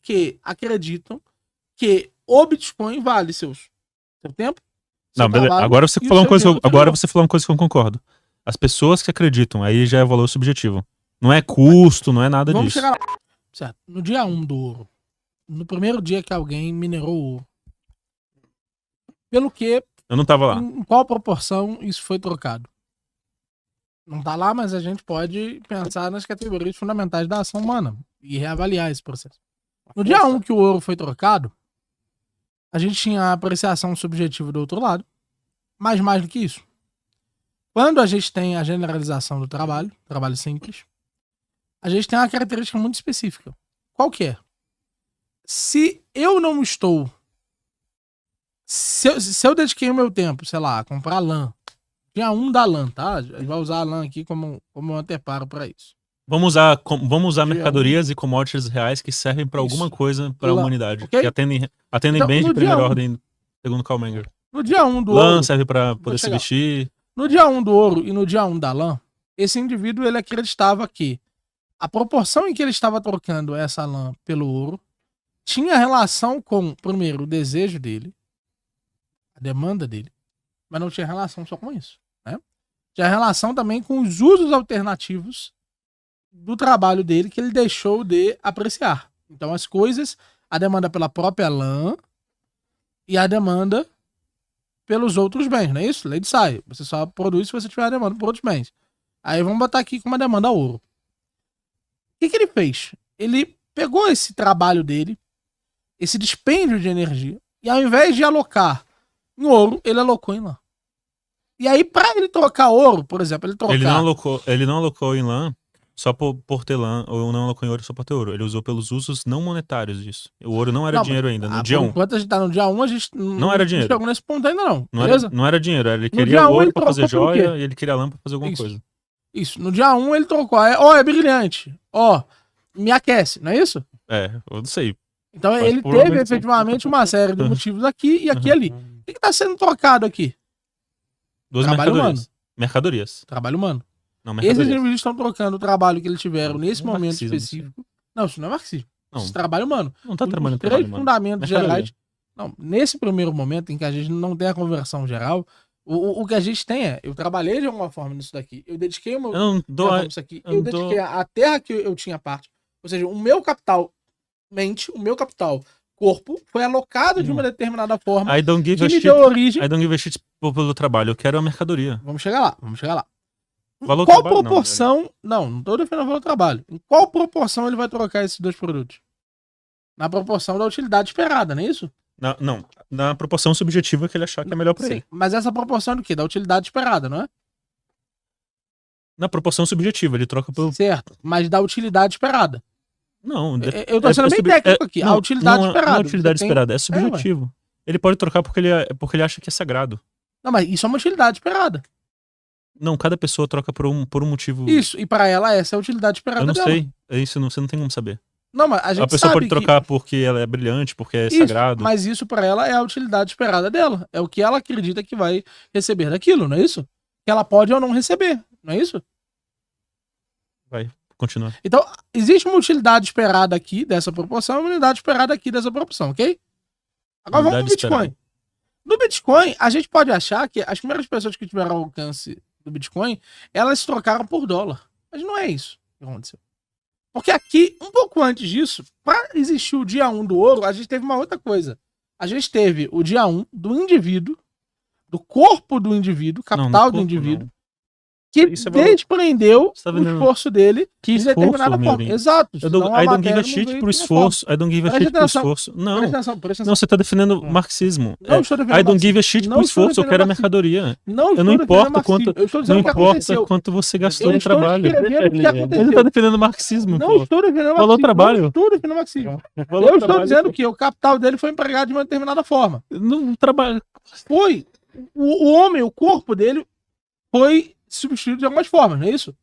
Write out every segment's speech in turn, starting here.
porque acreditam que o Bitcoin vale seu tempo. Não, beleza. Agora você falou uma coisa que eu concordo. As pessoas que acreditam, aí já é valor subjetivo. Não é custo, não é nada Vamos disso. chegar lá. Certo. No dia 1 do ouro, no primeiro dia que alguém minerou ouro, pelo que... Eu não tava lá. Em qual proporção isso foi trocado? Não tá lá, mas a gente pode pensar nas categorias fundamentais da ação humana e reavaliar esse processo. No dia 1 que o ouro foi trocado, a gente tinha a apreciação subjetiva do outro lado, mas mais do que isso. Quando a gente tem a generalização do trabalho simples, a gente tem uma característica muito específica. Qual que é? Se eu não estou... Se eu dediquei o meu tempo, sei lá, a comprar lã, dia 1 da lã, tá? A gente vai usar a lã aqui como um anteparo para isso. Vamos usar mercadorias e commodities reais que servem para alguma coisa para a humanidade. Okay? Que atendem então, bens de primeira ordem, segundo Karl Menger. No dia 1 do lã ouro... serve para poder se vestir. No dia 1 do ouro e no dia 1 da lã, esse indivíduo ele acreditava que a proporção em que ele estava trocando essa lã pelo ouro tinha relação com, primeiro, o desejo dele, a demanda dele, mas não tinha relação só com isso, né? Tinha relação também com os usos alternativos do trabalho dele que ele deixou de apreciar. Então as coisas, a demanda pela própria lã e a demanda pelos outros bens, não é isso? Lei de Sai. Você só produz se você tiver a demanda por outros bens. Aí vamos botar aqui com uma demanda a ouro. O que ele fez? Ele pegou esse trabalho dele, esse dispêndio de energia, e ao invés de alocar em ouro, ele alocou em lã. E aí, para ele trocar ouro, por exemplo, ele não alocou em lã só por ter lã, ou não alocou em ouro só por ter ouro. Ele usou pelos usos não monetários disso. O ouro não era dinheiro ainda, no dia 1. Enquanto a gente tá no dia 1, a gente não era dinheiro. Chegou nesse ponto ainda não, não era dinheiro, ele queria ouro pra fazer joia e ele queria lã pra fazer alguma coisa. Isso, no dia 1 ele trocou, é brilhante, me aquece, não é isso? Eu não sei. Então mas ele teve efetivamente uma série de motivos aqui e aqui e ali. O que tá sendo trocado aqui? Duas mercadorias. Trabalho humano. Não, esses indivíduos estão trocando o trabalho que eles tiveram nesse momento específico. Não, isso não é marxismo. Isso é trabalho humano. Não tá trabalhando trabalho humano. Fundamentos gerais. Não, nesse primeiro momento em que a gente não tem a conversão geral, o que a gente tem eu trabalhei de alguma forma nisso daqui. Eu dediquei o meu tempo nisso aqui. Eu dediquei a terra que eu tinha parte. Ou seja, o meu capital mente, o meu capital corpo foi alocado de uma determinada forma que me deu origem. I don't give a shit pelo trabalho. Eu quero a mercadoria. Vamos chegar lá. Valor qual trabalho, proporção... Não tô defendendo o valor do trabalho. Em qual proporção ele vai trocar esses dois produtos? Na proporção da utilidade esperada, não é isso? Não. Na proporção subjetiva que ele achar que é melhor pra ele. Mas essa proporção é do quê? Da utilidade esperada, não é? Na proporção subjetiva, ele troca pelo... Certo, mas da utilidade esperada. Não. Eu tô sendo bem técnico aqui. A utilidade esperada. Não é utilidade esperada, é subjetivo. Ele pode trocar porque ele acha que é sagrado. Não, mas isso é uma utilidade esperada. Não, cada pessoa troca por um motivo... Isso, e pra ela essa é a utilidade esperada dela. Eu não sei, isso você não tem como saber. Não, mas a gente pessoa pode trocar porque ela é brilhante, porque é sagrado. Mas isso pra ela é a utilidade esperada dela. É o que ela acredita que vai receber daquilo, não é isso? Que ela pode ou não receber, não é isso? Vai, continua. Então, existe uma utilidade esperada aqui dessa proporção e uma unidade esperada aqui dessa proporção, ok? Agora vamos pro Bitcoin. No Bitcoin, a gente pode achar que as primeiras pessoas que tiveram alcance do Bitcoin, elas trocaram por dólar. Mas não é isso que aconteceu. Porque aqui, um pouco antes disso, para existir o dia 1 do ouro, a gente teve uma outra coisa. A gente teve o dia 1 do indivíduo, do corpo do indivíduo, capital do indivíduo, que desprendeu o esforço dele de determinada forma. Exato. I don't give a shit pro esforço. I don't give a shit pro esforço. Não, não, você tá defendendo marxismo. I don't give a shit pro esforço, eu quero a mercadoria. Não importa quanto você gastou no trabalho. Você tá defendendo marxismo. Não estou defendendo marxismo. Valor trabalho. Não estou defendendo marxismo. Eu estou dizendo que o capital dele foi empregado de uma determinada forma. Não trabalho. Foi. O homem, o corpo dele foi substituído de algumas formas, não é isso?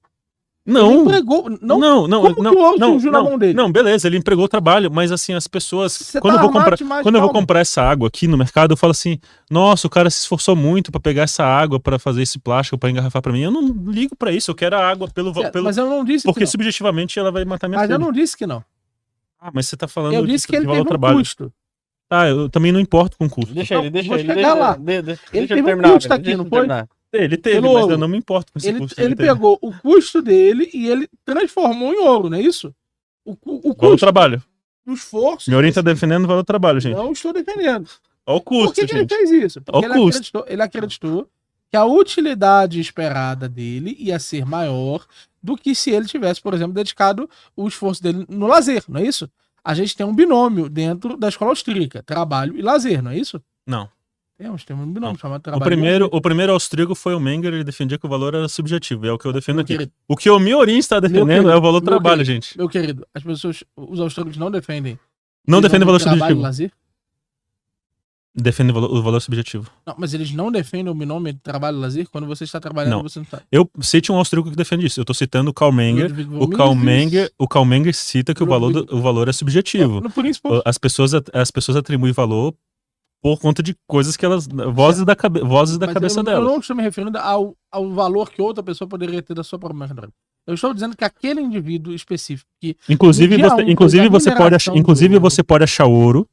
Não. Ele empregou, não. Como que o ouro surgiu na mão dele? Não, beleza, ele empregou o trabalho, mas assim, as pessoas... Quando eu vou comprar essa água aqui no mercado, eu falo assim, nossa, o cara se esforçou muito pra pegar essa água, pra fazer esse plástico, pra engarrafar pra mim. Eu não ligo pra isso, eu quero a água pelo... Mas eu não disse porque subjetivamente ela vai matar minha fome. Mas eu não disse que não. Ah, mas você tá falando eu disse que ele teve um custo. Tá, eu também não importo com custo. Deixa ele lá. Ele teve um custo aqui, não foi? Ele teve, mas eu não me importo com esse custo. Ele pegou o custo dele e ele transformou em ouro, não é isso? O custo do trabalho. O esforço. Miorim tá defendendo o valor do trabalho, gente. Não estou defendendo. Olha o custo, Por que ele fez isso? Porque ele acreditou que a utilidade esperada dele ia ser maior do que se ele tivesse, por exemplo, dedicado o esforço dele no lazer, não é isso? A gente tem um binômio dentro da escola austríaca, trabalho e lazer, não é isso? Não. Tem um binômio chamado trabalho. O primeiro austríaco foi o Menger, ele defendia que o valor era subjetivo, é o que eu defendo aqui. Querido, o que o Miorim está defendendo é o valor do trabalho, gente. Meu querido, as pessoas, os austríacos não defendem. Não defendem o valor subjetivo. Lazer? Defendem o valor subjetivo. Não, mas eles não defendem o binômio de trabalho e lazer quando você está trabalhando e você não está. Eu cite um austríaco que defende isso. Eu estou citando o Karl Menger. O Karl Menger cita que o valor é subjetivo. As pessoas atribuem valor por conta de coisas que elas... Vozes da cabeça delas. Eu não estou me referindo ao valor que outra pessoa poderia ter da sua própria mercadoria. Eu estou dizendo que aquele indivíduo específico que... Inclusive você pode achar ouro.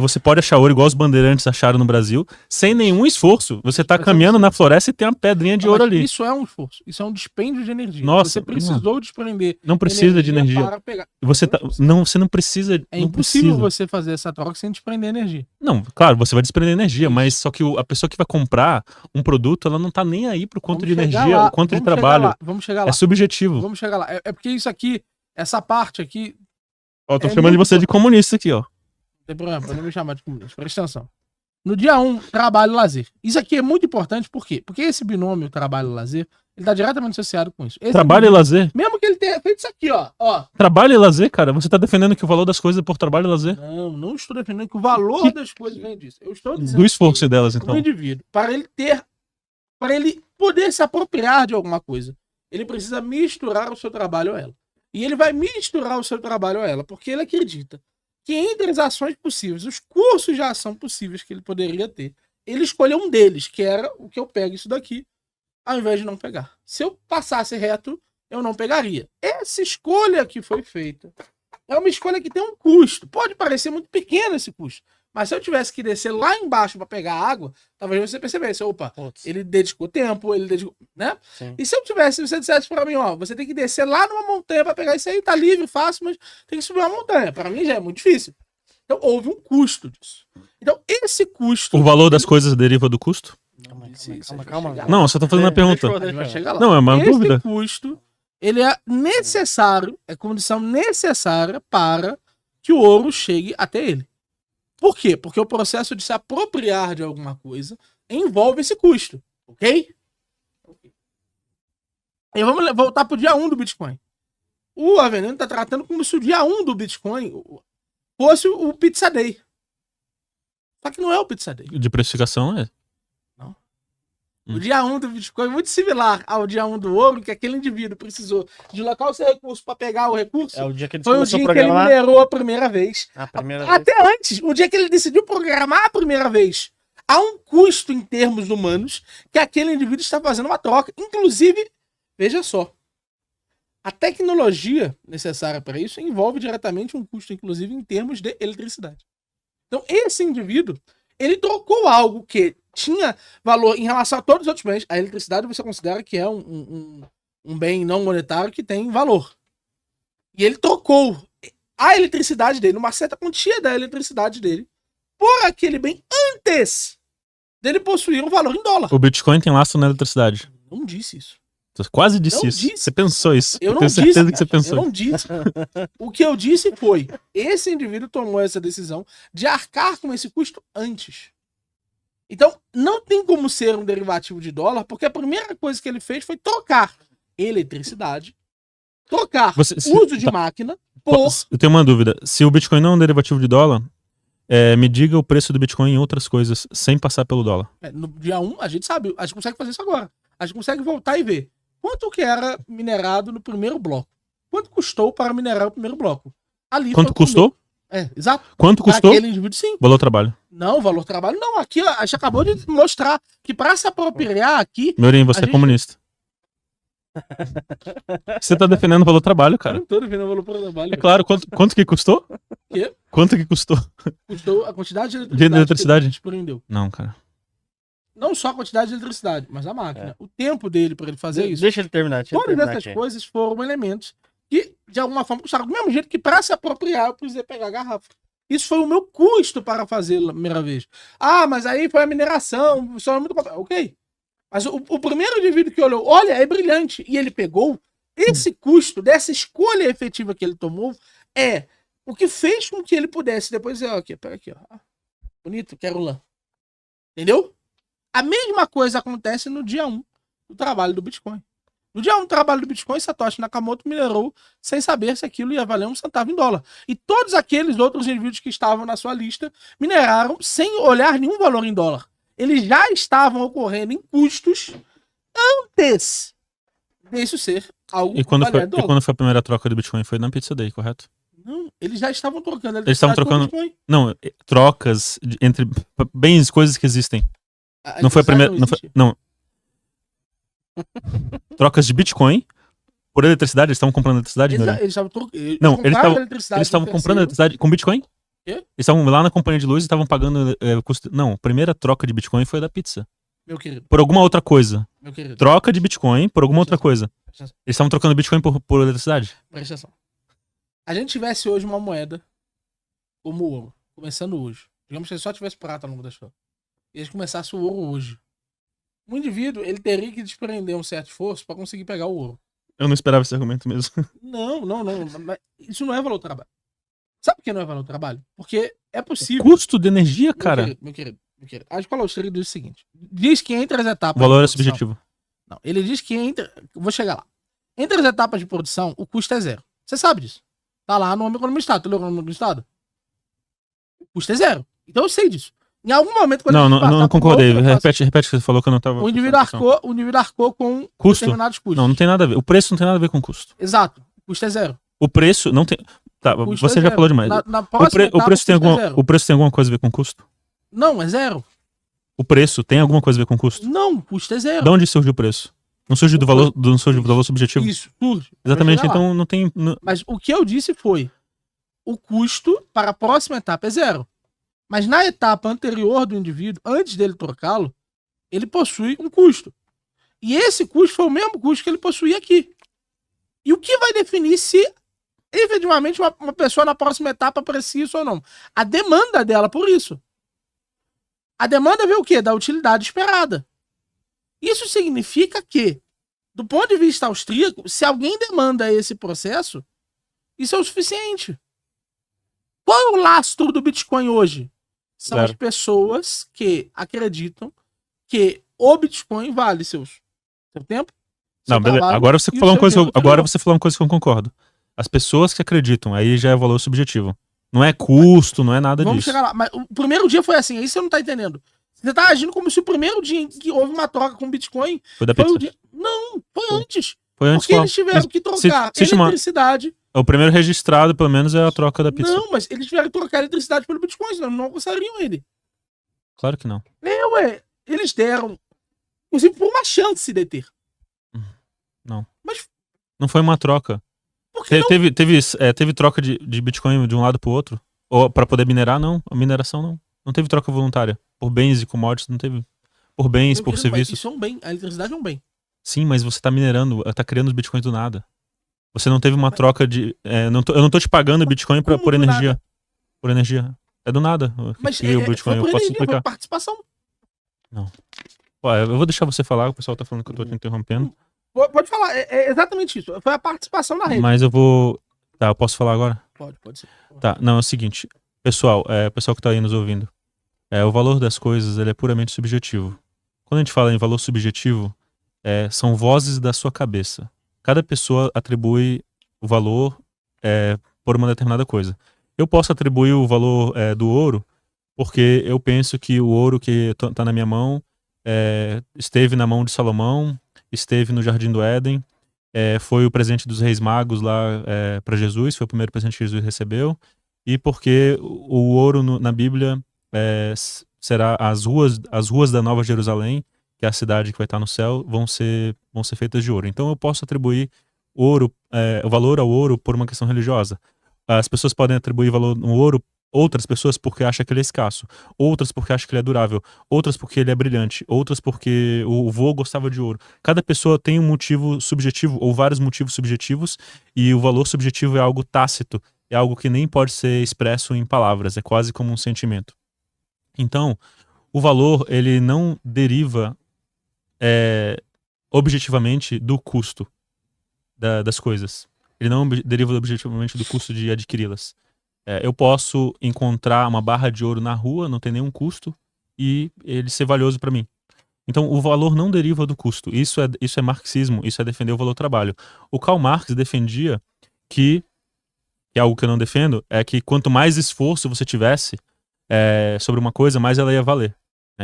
Você pode achar ouro igual os bandeirantes acharam no Brasil, sem nenhum esforço. Você tá caminhando na floresta e tem uma pedrinha de ouro ali. Isso é um esforço, isso é um dispêndio de energia. Nossa, você precisou desprender. Não precisa de energia. Para pegar. Você não precisa. É impossível você fazer essa troca sem desprender energia. Não, claro, você vai desprender energia, mas só que a pessoa que vai comprar um produto, ela não tá nem aí pro quanto de energia, o quanto de trabalho. Vamos chegar lá. É subjetivo. Vamos chegar lá. É porque isso aqui, essa parte aqui. Ó, tô chamando de você de comunista aqui, ó. Não tem problema, pode me chamar de comunista. Presta atenção. No dia 1, trabalho e lazer. Isso aqui é muito importante, por quê? Porque esse binômio trabalho e lazer, ele tá diretamente associado com isso. Trabalho e lazer? Mesmo que ele tenha feito isso aqui, ó. Trabalho e lazer, cara? Você tá defendendo que o valor das coisas é por trabalho e lazer? Não estou defendendo que o valor das coisas vem disso. Eu estou dizendo do esforço delas, então. O indivíduo, para ele poder se apropriar de alguma coisa, ele precisa misturar o seu trabalho a ela. E ele vai misturar o seu trabalho a ela, porque ele acredita que entre as ações possíveis, os cursos de ação possíveis que ele poderia ter, ele escolheu um deles, que era o que eu pego isso daqui, ao invés de não pegar. Se eu passasse reto, eu não pegaria. Essa escolha que foi feita é uma escolha que tem um custo. Pode parecer muito pequeno esse custo, mas se eu tivesse que descer lá embaixo para pegar água, talvez você percebesse, opa, ele dedicou tempo, né? Sim. E se você dissesse para mim, ó, você tem que descer lá numa montanha para pegar isso aí, tá livre, fácil, mas tem que subir uma montanha. Para mim já é muito difícil. Então houve um custo disso. Então esse custo... O valor das coisas deriva do custo? Calma. Não, eu só tô fazendo uma pergunta. Não, é uma dúvida. Esse custo, ele é necessário, é condição necessária para que o ouro chegue até ele. Por quê? Porque o processo de se apropriar de alguma coisa envolve esse custo, ok? E vamos voltar para o dia 1 do Bitcoin. O Aveneno está tratando como se o dia 1 do Bitcoin fosse o Pizza Day. Só que não é o Pizza Day. De precificação, é? Não. O dia 1 do Bitcoin é muito similar ao dia 1 do ouro, que aquele indivíduo precisou deslocar o seu recurso para pegar o recurso. É o dia que ele foi o dia que ele minerou a primeira vez. Até vez. Antes, o dia que ele decidiu programar a primeira vez. Há um custo em termos humanos que aquele indivíduo está fazendo uma troca. Inclusive, veja só, a tecnologia necessária para isso envolve diretamente um custo, inclusive, em termos de eletricidade. Então, esse indivíduo, ele trocou algo que tinha valor em relação a todos os outros bens. A eletricidade você considera que é um bem não monetário que tem valor. E ele trocou a eletricidade dele, uma certa quantia da eletricidade dele, por aquele bem antes dele possuir um valor em dólar. O Bitcoin tem lastro na eletricidade. Não disse isso. Você quase disse isso. Você pensou isso. Eu não tenho certeza disse, que você pensou. Eu não disse. O que eu disse foi, esse indivíduo tomou essa decisão de arcar com esse custo antes. Então, não tem como ser um derivativo de dólar, porque a primeira coisa que ele fez foi trocar eletricidade, trocar uso de máquina por... Eu tenho uma dúvida. Se o Bitcoin não é um derivativo de dólar, me diga o preço do Bitcoin em outras coisas, sem passar pelo dólar. No dia 1, a gente sabe, a gente consegue fazer isso agora. A gente consegue voltar e ver quanto que era minerado no primeiro bloco. Quanto custou para minerar o primeiro bloco? Ali quanto custou? Exato. Quanto custou? Aquele indivíduo, sim. Valor trabalho. Não, valor trabalho não. Aqui a gente acabou de mostrar que para se apropriar aqui... Miorim, você é comunista. Você tá defendendo o valor do trabalho, cara. Eu não tô defendendo o valor do trabalho. É claro, quanto que custou? Quê? Quanto que custou? Custou a quantidade de eletricidade que desprendeu. Não, cara. Não só a quantidade de eletricidade, mas a máquina. O tempo dele pra ele fazer isso. Deixa ele terminar. Todas essas coisas foram elementos que, de alguma forma, custaram. Do mesmo jeito que pra se apropriar, eu precisei pegar a garrafa. Isso foi o meu custo para fazer a primeira vez. Ah, mas aí foi a mineração, só é muito... Ok. Mas o primeiro indivíduo que olhou, olha, é brilhante, e ele pegou, esse custo dessa escolha efetiva que ele tomou é o que fez com que ele pudesse depois dizer, ok, pega aqui, ó. Bonito, quero lã. Entendeu? A mesma coisa acontece no dia 1 do trabalho do Bitcoin. No dia 1 do trabalho do Bitcoin, Satoshi Nakamoto minerou sem saber se aquilo ia valer 1 centavo em dólar. E todos aqueles outros indivíduos que estavam na sua lista mineraram sem olhar nenhum valor em dólar. Eles já estavam ocorrendo em custos antes disso ser algo e quando foi a primeira troca do Bitcoin? Foi na Pizza Day, correto? Não, eles já estavam trocando. Eles estavam trocando. Não, trocas entre bens, coisas que existem. Não foi a primeira. Não. Trocas de Bitcoin por eletricidade. Eles estavam comprando eletricidade? Eles estavam comprando eletricidade com Bitcoin? Quê? Eles estavam lá na companhia de luz e estavam pagando custo. Não, a primeira troca de Bitcoin foi da pizza. Meu querido. Por alguma outra coisa. Meu querido. Troca de Bitcoin por alguma outra coisa. Eles estavam trocando Bitcoin por eletricidade? Presta atenção. A gente tivesse hoje uma moeda como o ouro, começando hoje. Digamos que ele só tivesse prata no mundo da história. E a gente começasse o ouro hoje. Um indivíduo, ele teria que desprender um certo esforço para conseguir pegar o ouro. Eu não esperava esse argumento mesmo. Não. Isso não é valor do trabalho. Sabe por que não é valor do trabalho? Porque é possível. Custo de energia, cara. Meu querido. A escola austríaca diz o seguinte: diz que entre as etapas. O valor é subjetivo. Não, ele diz que entre. Vou chegar lá. Entre as etapas de produção, o custo é zero. Você sabe disso. Tá lá no Economia do Estado. Tu leu o Economia do Estado? O custo é zero. Então eu sei disso. Em algum momento, quando não concordei. Repete o que você falou que eu não tava. O indivíduo arcou com custo? Determinados custos. Não tem nada a ver. O preço não tem nada a ver com custo. Exato. O custo é zero. O preço não tem. Tá, você já falou demais. O preço tem alguma coisa a ver com custo? Não, é zero. O preço tem alguma coisa a ver com custo? Não, o custo é zero. De onde surge o preço? Não surge do valor subjetivo? Isso, surge. Exatamente, então não tem. Mas o que eu disse foi: o custo para a próxima etapa é zero. Mas na etapa anterior do indivíduo, antes dele trocá-lo, ele possui um custo. E esse custo foi o mesmo custo que ele possuía aqui. E o que vai definir se efetivamente uma pessoa na próxima etapa precisa isso ou não? A demanda dela por isso. A demanda vê o quê? Da utilidade esperada. Isso significa que, do ponto de vista austríaco, se alguém demanda esse processo, isso é o suficiente. Qual é o lastro do Bitcoin hoje? São as pessoas que acreditam que o Bitcoin vale seu tempo. Não, beleza. Agora você falou uma coisa que eu concordo. As pessoas que acreditam, aí já é valor subjetivo. Não é custo, não é nada disso. Vamos chegar lá. Mas o primeiro dia foi assim, aí você não tá entendendo. Você tá agindo como se o primeiro dia em que houve uma troca com Bitcoin foi da pizza. O dia... Não, foi antes. Foi antes. Porque eles tiveram que trocar eletricidade. O primeiro registrado, pelo menos, é a troca da pizza. Não, mas eles tiveram que trocar eletricidade pelo Bitcoin, senão não alcançariam ele. Claro que não. Eles deram, inclusive, por uma chance de ter. Não. Mas não foi uma troca. Teve troca de Bitcoin de um lado pro outro? Ou para poder minerar, não. A mineração, não. Não teve troca voluntária. Por bens e commodities, não teve. Por bens, por serviços. Isso é um bem. A eletricidade é um bem. Sim, mas você tá minerando, tá criando os Bitcoins do nada. Você não teve uma troca de... eu não tô te pagando Bitcoin por energia. Nada? Por energia. É do nada. Mas o Bitcoin, eu posso explicar. Foi participação. Não. Eu vou deixar você falar, o pessoal tá falando que eu tô te interrompendo. Pode falar, é exatamente isso. Foi a participação na rede. Mas eu vou... Tá, eu posso falar agora? Pode ser. Tá, não, é o seguinte. Pessoal que tá aí nos ouvindo. O valor das coisas, ele é puramente subjetivo. Quando a gente fala em valor subjetivo, são vozes da sua cabeça. Cada pessoa atribui o valor por uma determinada coisa. Eu posso atribuir o valor do ouro porque eu penso que o ouro que tá na minha mão esteve na mão de Salomão, esteve no Jardim do Éden, foi o presente dos Reis Magos lá para Jesus, foi o primeiro presente que Jesus recebeu, e porque o ouro na Bíblia será as ruas da Nova Jerusalém, que é a cidade que vai estar no céu, vão ser feitas de ouro. Então eu posso atribuir ouro, o valor ao ouro por uma questão religiosa. As pessoas podem atribuir valor no ouro, outras pessoas porque acham que ele é escasso, outras porque acham que ele é durável, outras porque ele é brilhante, outras porque o vô gostava de ouro. Cada pessoa tem um motivo subjetivo ou vários motivos subjetivos, e o valor subjetivo é algo tácito, é algo que nem pode ser expresso em palavras, é quase como um sentimento. Então, o valor, ele não deriva objetivamente do custo das coisas. Ele não deriva objetivamente do custo de adquiri-las. Eu posso encontrar uma barra de ouro na rua, não tem nenhum custo, e ele ser valioso para mim. Então, o valor não deriva do custo. Isso é marxismo, isso é defender o valor do trabalho. O Karl Marx defendia que é algo que eu não defendo, é que quanto mais esforço você tivesse sobre uma coisa, mais ela ia valer.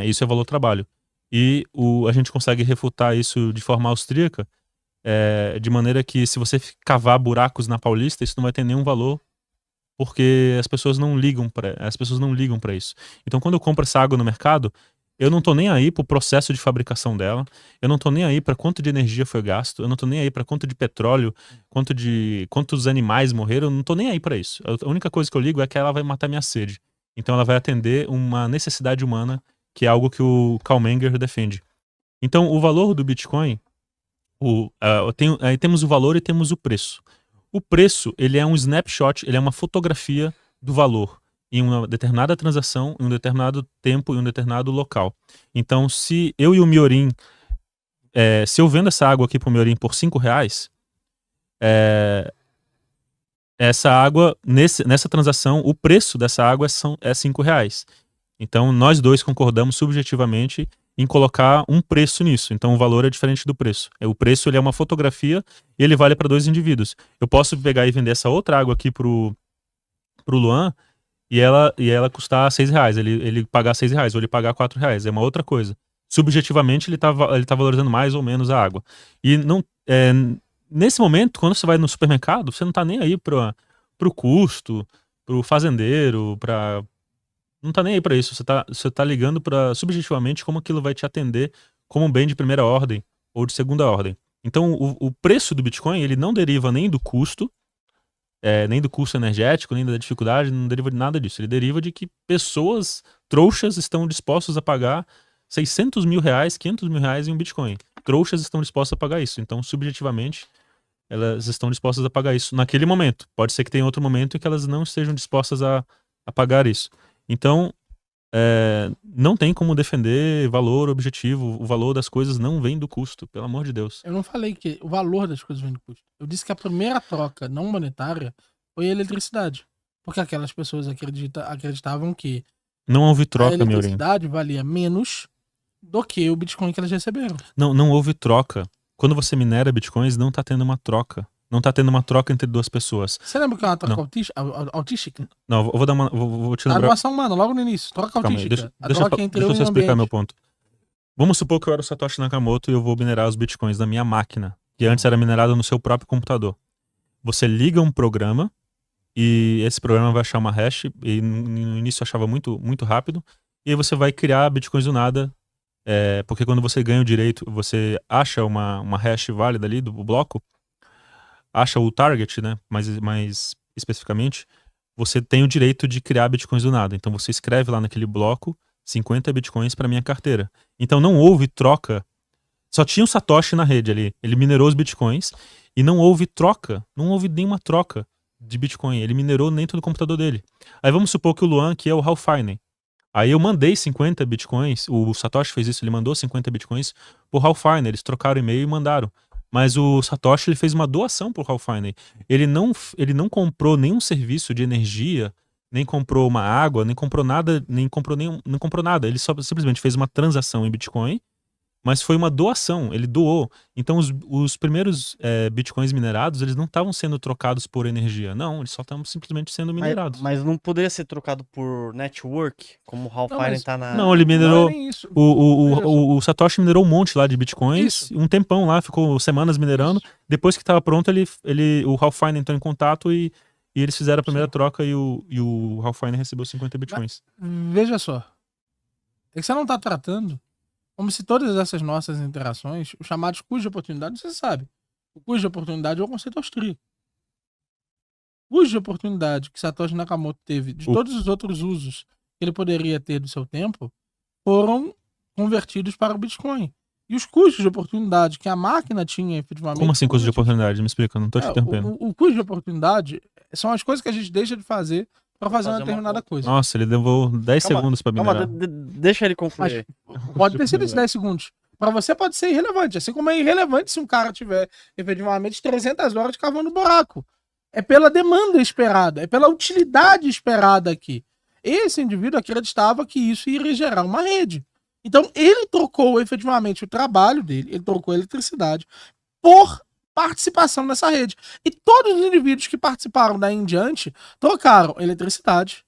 Isso é valor do trabalho. E a gente consegue refutar isso de forma austríaca, de maneira que se você cavar buracos na Paulista, isso não vai ter nenhum valor, porque as pessoas não ligam para isso. Então, quando eu compro essa água no mercado, eu não tô nem aí pro processo de fabricação dela, eu não tô nem aí para quanto de energia foi gasto, eu não tô nem aí para quanto de petróleo, quantos animais morreram, eu não tô nem aí para isso. A única coisa que eu ligo é que ela vai matar minha sede. Então ela vai atender uma necessidade humana, que é algo que o Karl Menger defende. Então o valor do Bitcoin, temos o valor e temos o preço. O preço, ele é um snapshot, ele é uma fotografia do valor em uma determinada transação, em um determinado tempo, em um determinado local. Então, se eu e o Miorim, se eu vendo essa água aqui pro Miorim por R$5, essa água, nessa transação, o preço dessa água é R$5. Então, nós dois concordamos subjetivamente em colocar um preço nisso. Então, o valor é diferente do preço. O preço, ele é uma fotografia e ele vale para dois indivíduos. Eu posso pegar e vender essa outra água aqui pro Luan e ela custar R$6. Ele pagar R$6 ou ele pagar R$4. É uma outra coisa. Subjetivamente, ele tá valorizando mais ou menos a água. E nesse momento, quando você vai no supermercado, você não tá nem aí pro custo, pro fazendeiro, não tá nem aí pra isso. Você tá ligando subjetivamente como aquilo vai te atender como um bem de primeira ordem ou de segunda ordem. Então, o preço do Bitcoin, ele não deriva nem do custo, nem do custo energético, nem da dificuldade, não deriva de nada disso. Ele deriva de que pessoas trouxas estão dispostas a pagar R$600 mil, R$500 mil em um Bitcoin. Trouxas estão dispostas a pagar isso. Então, subjetivamente, elas estão dispostas a pagar isso naquele momento. Pode ser que tenha outro momento em que elas não estejam dispostas a pagar isso. Então, não tem como defender valor objetivo. O valor das coisas não vem do custo, pelo amor de Deus. Eu não falei que o valor das coisas vem do custo. Eu disse que a primeira troca não monetária foi a eletricidade. Porque aquelas pessoas acreditavam que não houve troca, a eletricidade valia menos do que o Bitcoin que elas receberam. Não houve troca. Quando você minera Bitcoins, não tá tendo uma troca. Não tá tendo uma troca entre duas pessoas. Você lembra que é uma troca autística? Não, vou te lembrar. A doação humana, logo no início. Troca autística. Deixa eu só explicar meu ponto. Vamos supor que eu era o Satoshi Nakamoto e eu vou minerar os Bitcoins na minha máquina, que antes era minerado no seu próprio computador. Você liga um programa e esse programa vai achar uma hash, e no início achava muito, muito rápido, e aí você vai criar Bitcoins do nada, porque quando você ganha o direito, você acha uma hash válida ali do bloco, acha o target, né, mais especificamente, você tem o direito de criar Bitcoins do nada. Então você escreve lá naquele bloco 50 Bitcoins para minha carteira. Então não houve troca, só tinha o Satoshi na rede ali. Ele minerou os Bitcoins e não houve troca, não houve nenhuma troca de Bitcoin. Ele minerou dentro do computador dele. Aí vamos supor que o Luan, que é o Ralph Finney, aí eu mandei 50 Bitcoins, o Satoshi fez isso, ele mandou 50 Bitcoins pro Ralph Finney, eles trocaram e-mail e mandaram. Mas o Satoshi, ele fez uma doação pro Ralph Finney. Ele não comprou nenhum serviço de energia, nem comprou uma água, nem comprou nada, não comprou nada. Ele só simplesmente fez uma transação em Bitcoin, mas foi uma doação, ele doou. Então os primeiros Bitcoins minerados, eles não estavam sendo trocados por energia. Não, eles só estavam simplesmente sendo minerados. Mas não poderia ser trocado por network, como o Ralph Finney tá na... Não, ele minerou... O Satoshi minerou um monte lá de Bitcoins, um tempão lá, ficou semanas minerando. Depois que estava pronto, o Ralph Finney entrou em contato e eles fizeram a primeira troca e o Ralph Finney recebeu 50 Bitcoins. Mas, veja só. É que você não tá tratando como se todas essas nossas interações, os chamados custos de oportunidade, você sabe, o custo de oportunidade é o conceito austríaco. O custo de oportunidade que Satoshi Nakamoto teve de todos os outros usos que ele poderia ter do seu tempo foram convertidos para o Bitcoin. E os custos de oportunidade que a máquina tinha, efetivamente... Como assim custo de oportunidade? Me explica, não estou te interrompendo. O custo de oportunidade são as coisas que a gente deixa de fazer para fazer uma determinada coisa. Nossa, ele levou 10 segundos para minerar. Deixa ele concluir. Pode ter sido esses 10 segundos. Para você pode ser irrelevante. Assim como é irrelevante se um cara tiver, efetivamente, 300 horas cavando buraco. É pela demanda esperada, é pela utilidade esperada aqui. Esse indivíduo acreditava que isso iria gerar uma rede. Então, ele trocou efetivamente o trabalho dele, ele trocou a eletricidade por participação nessa rede. E todos os indivíduos que participaram daí em diante trocaram eletricidade,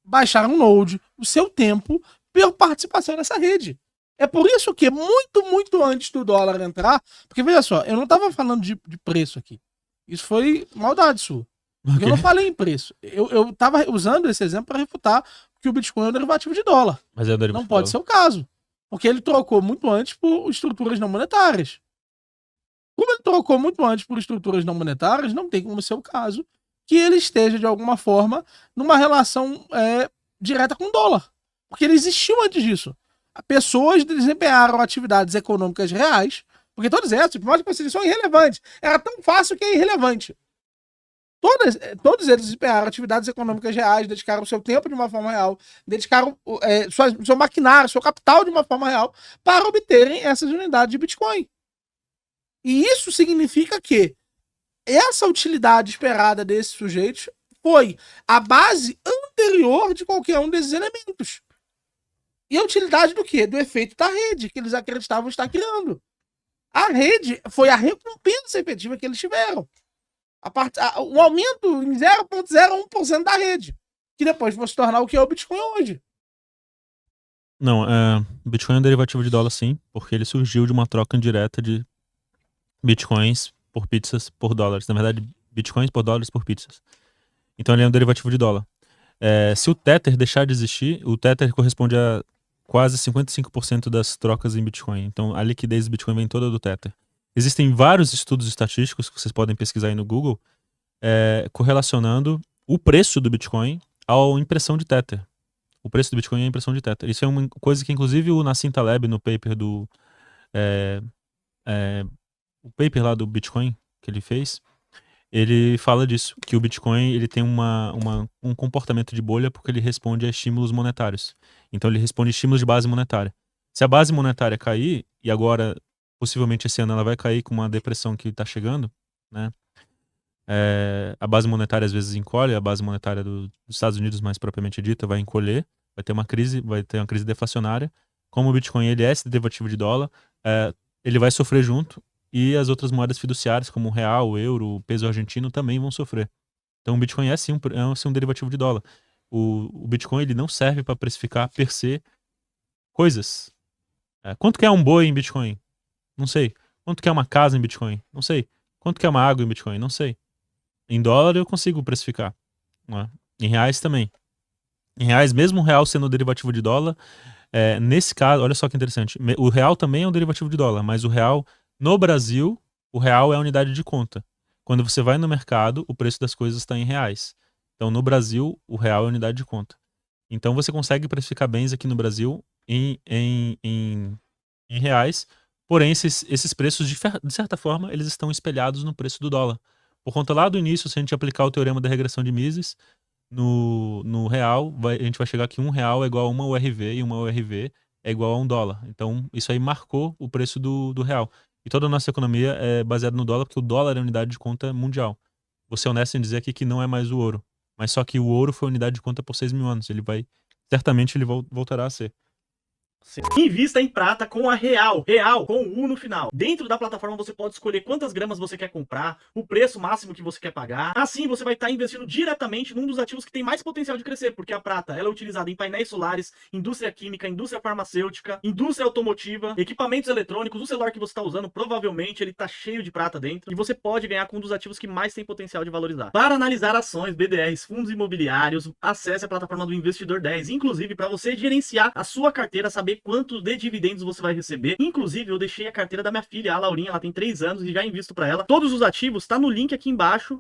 baixaram o node, o seu tempo, por participação nessa rede. É por isso que muito, muito antes do dólar entrar, porque veja só, eu não estava falando de preço aqui. Isso foi maldade sua. Porque eu não falei em preço. Eu estava usando esse exemplo para refutar que o Bitcoin é um derivativo de dólar. Mas é não pode ser o caso. Porque ele trocou muito antes por estruturas não monetárias. Como ele trocou muito antes por estruturas não monetárias, não tem como ser o caso que ele esteja, de alguma forma, numa relação direta com o dólar. Porque ele existiu antes disso. Pessoas desempenharam atividades econômicas reais, porque todas essas, por mais que vocês são irrelevantes, era tão fácil que é irrelevante. Todos eles desempenharam atividades econômicas reais, dedicaram o seu tempo de uma forma real, dedicaram seu maquinário, seu capital de uma forma real, para obterem essas unidades de Bitcoin. E isso significa que essa utilidade esperada desses sujeitos foi a base anterior de qualquer um desses elementos. E a utilidade do quê? Do efeito da rede, que eles acreditavam estar criando. A rede foi a recompensa efetiva que eles tiveram. Um aumento em 0,01% da rede, que depois vai se tornar o que é o Bitcoin hoje. Não, Bitcoin é um derivativo de dólar, sim, porque ele surgiu de uma troca indireta de Bitcoins por pizzas por dólares. Na verdade, Bitcoins por dólares por pizzas. Então ele é um derivativo de dólar. Se o Tether deixar de existir, o Tether corresponde a quase 55% das trocas em Bitcoin. Então a liquidez do Bitcoin vem toda do Tether. Existem vários estudos estatísticos que vocês podem pesquisar aí no Google, correlacionando o preço do Bitcoin à impressão de Tether. O preço do Bitcoin é a impressão de Tether. Isso é uma coisa que, inclusive, o Nassim Taleb, no paper do... o paper lá do Bitcoin que ele fez, ele fala disso, que o Bitcoin ele tem um comportamento de bolha porque ele responde a estímulos monetários. Então ele responde a estímulos de base monetária. Se a base monetária cair, e agora... possivelmente esse ano ela vai cair com uma depressão que está chegando, né? A base monetária às vezes encolhe, a base monetária dos Estados Unidos, mais propriamente dita, vai encolher, vai ter uma crise deflacionária. Como o Bitcoin ele é esse derivativo de dólar, ele vai sofrer junto, e as outras moedas fiduciárias, como o real, o euro, o peso argentino, também vão sofrer. Então o Bitcoin é sim um derivativo de dólar. O Bitcoin ele não serve para precificar per se coisas. Quanto que é um boi em Bitcoin? Não sei. Quanto que é uma casa em Bitcoin? Não sei. Quanto que é uma água em Bitcoin? Não sei. Em dólar eu consigo precificar. Né? Em reais também. Em reais, mesmo o real sendo derivativo de dólar, nesse caso, olha só que interessante. O real também é um derivativo de dólar, mas o real, no Brasil, o real é a unidade de conta. Quando você vai no mercado, o preço das coisas está em reais. Então, no Brasil, o real é a unidade de conta. Então, você consegue precificar bens aqui no Brasil em reais. Porém, esses preços, de certa forma, eles estão espelhados no preço do dólar. Por conta lá do início, se a gente aplicar o teorema da regressão de Mises, no real, a gente vai chegar que R$1 é igual a uma URV, e uma URV é igual a $1. Então, isso aí marcou o preço do real. E toda a nossa economia é baseada no dólar, porque o dólar é a unidade de conta mundial. Vou ser honesto em dizer aqui que não é mais o ouro. Mas só que o ouro foi a unidade de conta por 6.000 anos. Certamente ele voltará a ser. Invista em prata com a Real com U no final. Dentro da plataforma você pode escolher quantas gramas você quer comprar, o preço máximo que você quer pagar. Assim você vai estar investindo diretamente num dos ativos que tem mais potencial de crescer, porque a prata ela é utilizada em painéis solares, indústria química, indústria farmacêutica, indústria automotiva, equipamentos eletrônicos. O celular que você está usando, provavelmente ele está cheio de prata dentro, e você pode ganhar com um dos ativos que mais tem potencial de valorizar. Para analisar ações, BDRs, fundos imobiliários, acesse a plataforma do Investidor 10, inclusive para você gerenciar a sua carteira, saber saber quanto de dividendos você vai receber. Inclusive, eu deixei a carteira da minha filha, a Laurinha, ela tem 3 anos e já invisto para ela. Todos os ativos tá no link aqui embaixo